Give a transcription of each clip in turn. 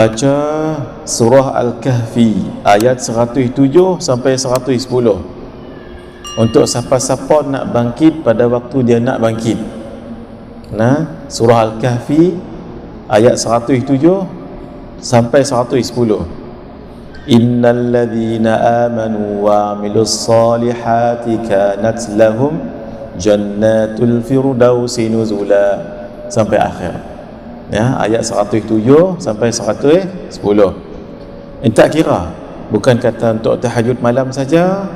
Baca surah Al-Kahfi ayat 107 sampai 110 untuk siapa-siapa nak bangkit pada waktu dia nak bangkit. Nah, surah Al-Kahfi ayat 107 sampai 110. Innal ladzina amanu wa 'amilus solihati kanat lahum jannatul firdausi nuzula sampai akhir. Ya, ayat 107 sampai 110. Tak kira, bukan kata untuk tahajud malam saja,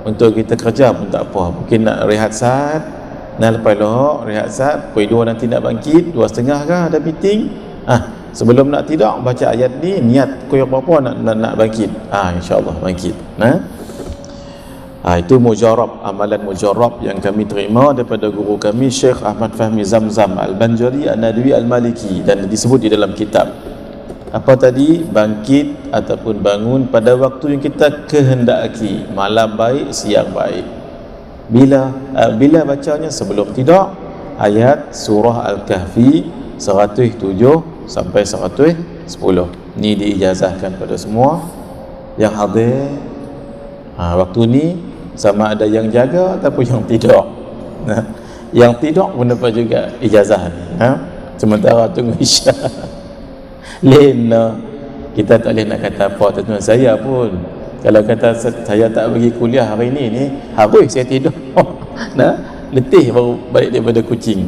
untuk kita kerja pun tak apa. Mungkin nak rehat saat, nak lepas lohok rehat saat, pukul 2 nanti nak bangkit, 2.30 kah ada meeting. Sebelum nak tidur baca ayat ni, niat pukul berapa nak bangkit. InsyaAllah bangkit. Itu mujarab, amalan mujarab yang kami terima daripada guru kami Syekh Ahmad Fahmi Zamzam Al-Banjari An-Nadwi Al-Maliki, dan disebut di dalam kitab. Apa tadi? Bangkit ataupun bangun pada waktu yang kita kehendaki, malam baik, siang baik. Bila bacanya? Sebelum tidur, ayat surah Al-Kahfi 107 sampai 110. Ni diijazahkan pada semua yang hadir waktu ni, sama ada yang jaga ataupun yang tidur. Yang tidur pun dapat juga ijazah ni. Sementara tunggu isyak. Kita tak boleh nak kata apa tuan-tuan. Saya pun kalau kata saya tak pergi kuliah hari ni habis saya tidur. Letih baru balik daripada kucing.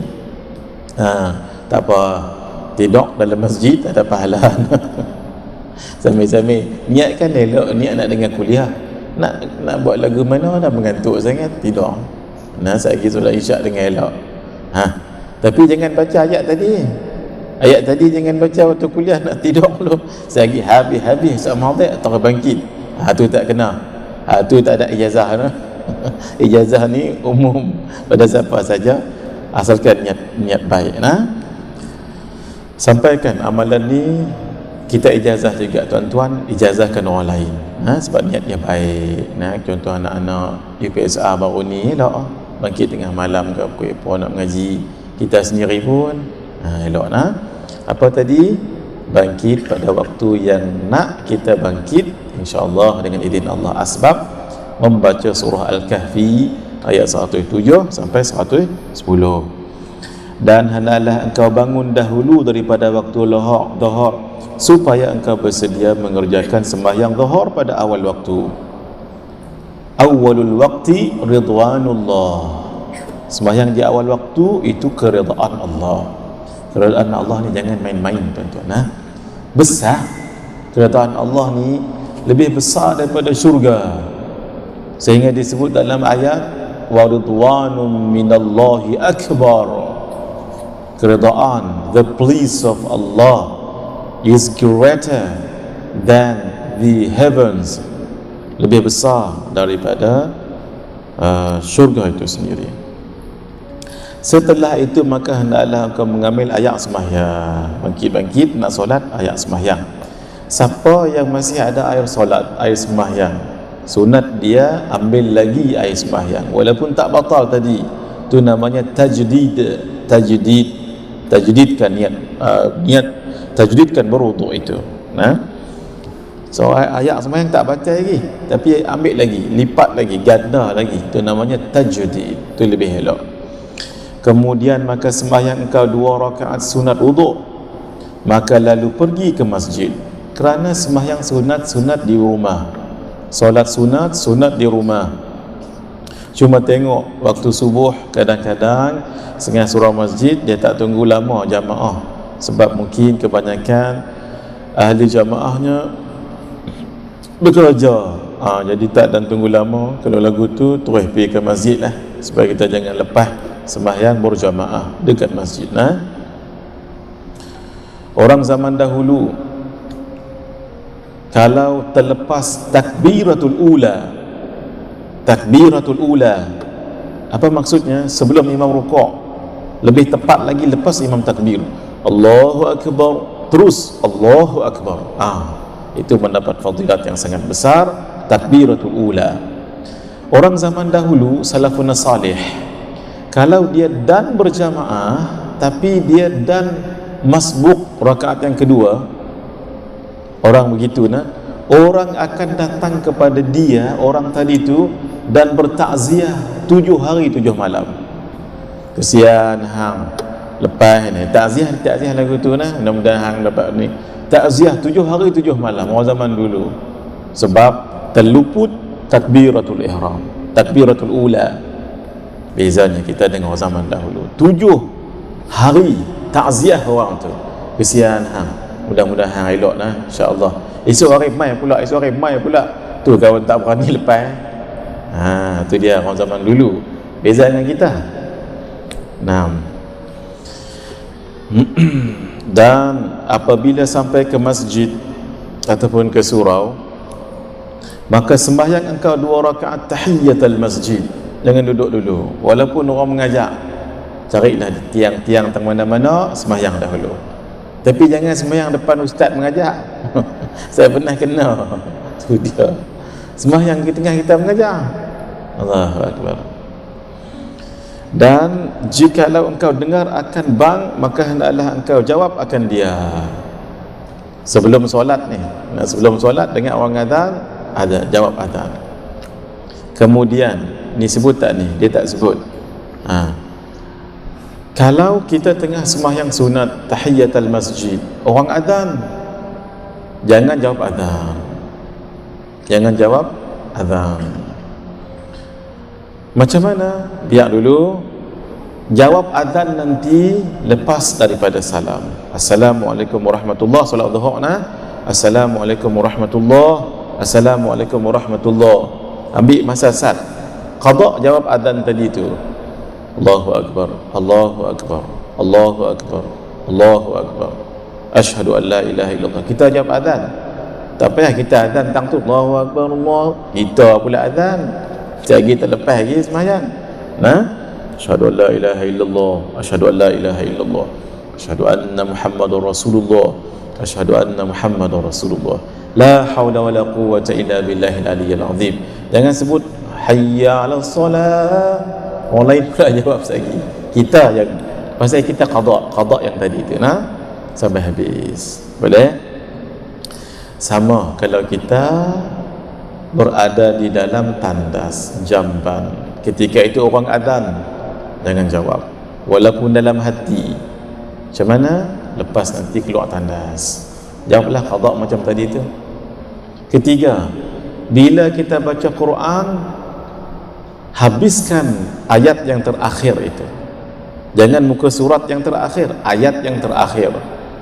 Tak apa, tidur dalam masjid ada pahala. Sambil-sambil niatkan elok, niat nak dengar kuliah. Nak buat lagu mana dah mengantuk sangat, tidur. Saya solat isyak dengan elok. Tapi jangan baca ayat tadi. Ayat tadi jangan baca waktu kuliah, nak tidur dulu. Saya lagi habis sama dia terus bangkit. Tu tak kena. Tu tak ada ijazah. Ijazah ni umum pada siapa saja, asalkan niat baik. Sampaikan amalan ni, kita ijazah juga tuan-tuan, ijazahkan orang lain. Sebab niatnya baik. Contoh anak-anak UPSR baru ni elok bangkit tengah malam ke pukul apa nak mengaji. Kita sendiri pun elok. Apa tadi? Bangkit pada waktu yang nak kita bangkit, insya-Allah dengan izin Allah. Asbab membaca surah Al-Kahfi ayat 107 sampai 110. Dan hendaklah engkau bangun dahulu daripada waktu dhuhur, supaya engkau bersedia mengerjakan sembahyang dhuhur pada awal waktu. Awalul waqti ridwanullah. Sembahyang di awal waktu itu keridaan Allah. Keridaan Allah ni jangan main-main tuan-tuan. Besar. Keridaan Allah ni lebih besar daripada syurga, sehingga disebut dalam ayat wa ridwanum minallahi akbar. Keridaan, the please of Allah is greater than the heavens, lebih besar daripada syurga itu sendiri. Setelah itu maka hendaklah engkau mengambil ayat sembahyang. Bangkit nak solat, ayat sembahyang. Siapa yang masih ada air solat, air sembahyang, sunat dia ambil lagi air sembahyang walaupun tak batal tadi. Itu namanya tajdid. Tajdidkan niat, tajdidkan berwuduk itu. So ayat sembahyang tak baca lagi, tapi ambil lagi, lipat lagi, ganda lagi. Itu namanya tajdid. Itu lebih elok. Kemudian maka sembahyang engkau 2 rakaat sunat wuduk, maka lalu pergi ke masjid. Kerana sembahyang sunat di rumah, solat sunat di rumah. Cuma tengok waktu subuh, kadang-kadang setengah surau masjid dia tak tunggu lama jamaah, sebab mungkin kebanyakan ahli jamaahnya bekerja. Jadi tak dan tunggu lama. Kalau lagu tu terus pergi ke masjid lah, supaya kita jangan lepas sembahyang berjamaah dekat masjid. Orang zaman dahulu kalau terlepas takbiratul ula, apa maksudnya? Sebelum imam rukuk, lebih tepat lagi lepas imam takbir, Allahu Akbar, terus Allahu Akbar. Itu mendapat fadilat yang sangat besar, takbiratul ula. Orang zaman dahulu, salafun salih, kalau dia dan berjamaah, tapi dia dan masbuk rakaat yang kedua, orang begitu nah, orang akan datang kepada dia, orang tadi tu, dan bertakziah 7 hari 7 malam. Kesian hang lepas ni takziah lagu tu nah, mudah-mudahan hang dapat ni takziah 7 hari 7 malam orang zaman dulu, sebab terluput takbiratul ihram, takbiratul ula. Bezanya kita dengan orang zaman dahulu, 7 hari takziah orang tu. Kesian hang, mudah-mudahan hang elok nah, insya-Allah. Esok hari mai pula tu kawan tak berani lepas. Tu dia orang zaman dulu, beza dengan kita. Dan apabila sampai ke masjid ataupun ke surau, maka sembahyang engkau 2 rakaat tahiyatul masjid. Jangan duduk dulu, walaupun orang mengajak, carilah tiang-tiang teng mana-mana, sembahyang dahulu. Tapi jangan sembahyang depan ustaz mengajak. Saya pernah kena tu dia, sembahyang di tengah kita mengajar. Allahu Akbar. Dan jikalau engkau dengar akan bang, maka hendaklah engkau jawab akan dia. Sebelum solat ni, sebelum solat dengar orang azan, ada jawab azan. Kemudian ni sebut tak ni? Dia tak sebut. Kalau kita tengah sembahyang sunat tahiyatul masjid, orang azan, jangan jawab azan. Jangan jawab azan. Macam mana? Biar dulu jawab azan nanti lepas daripada salam. Assalamualaikum warahmatullahi wabarakatuh. Solat zuhur nah. Assalamualaikum warahmatullahi. Assalamualaikum warahmatullahi. Ambil masa sat. Qada jawab azan tadi tu. Allahu akbar. Allahu akbar. Allahu akbar. Allahu akbar. Asyhadu an la ilaha illallah. Kita jawab azan. Tak payah kita azan tang tu Allahu akbar Allah. Kita pula azan. Sekejap kita lepas lagi sembahyang. Asyhadu an la ilaha illallah, asyhadu an la ilaha illallah, asyhadu anna Muhammadar Rasulullah, asyhadu anna Muhammadar Rasulullah. La haula wala quwwata illa billahil aliyyil azim. Jangan sebut hayya 'alas solah. Orang lain pula jawab lagi. Kita yang pasal kita qada yang tadi tu sampai habis. Boleh? Sama kalau kita berada di dalam tandas jamban, ketika itu orang azan, jangan jawab walaupun dalam hati. Macam mana? Lepas nanti keluar tandas, jawablah qada macam tadi tu. Ketiga, bila kita baca Quran, habiskan ayat yang terakhir itu. Jangan muka surat yang terakhir, ayat yang terakhir.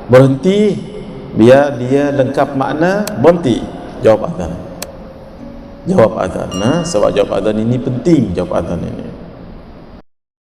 Berhenti, biar dia lengkap makna, berhenti, jawab azan. Jawab azan. Sebab jawab azan ini penting, jawab azan ini.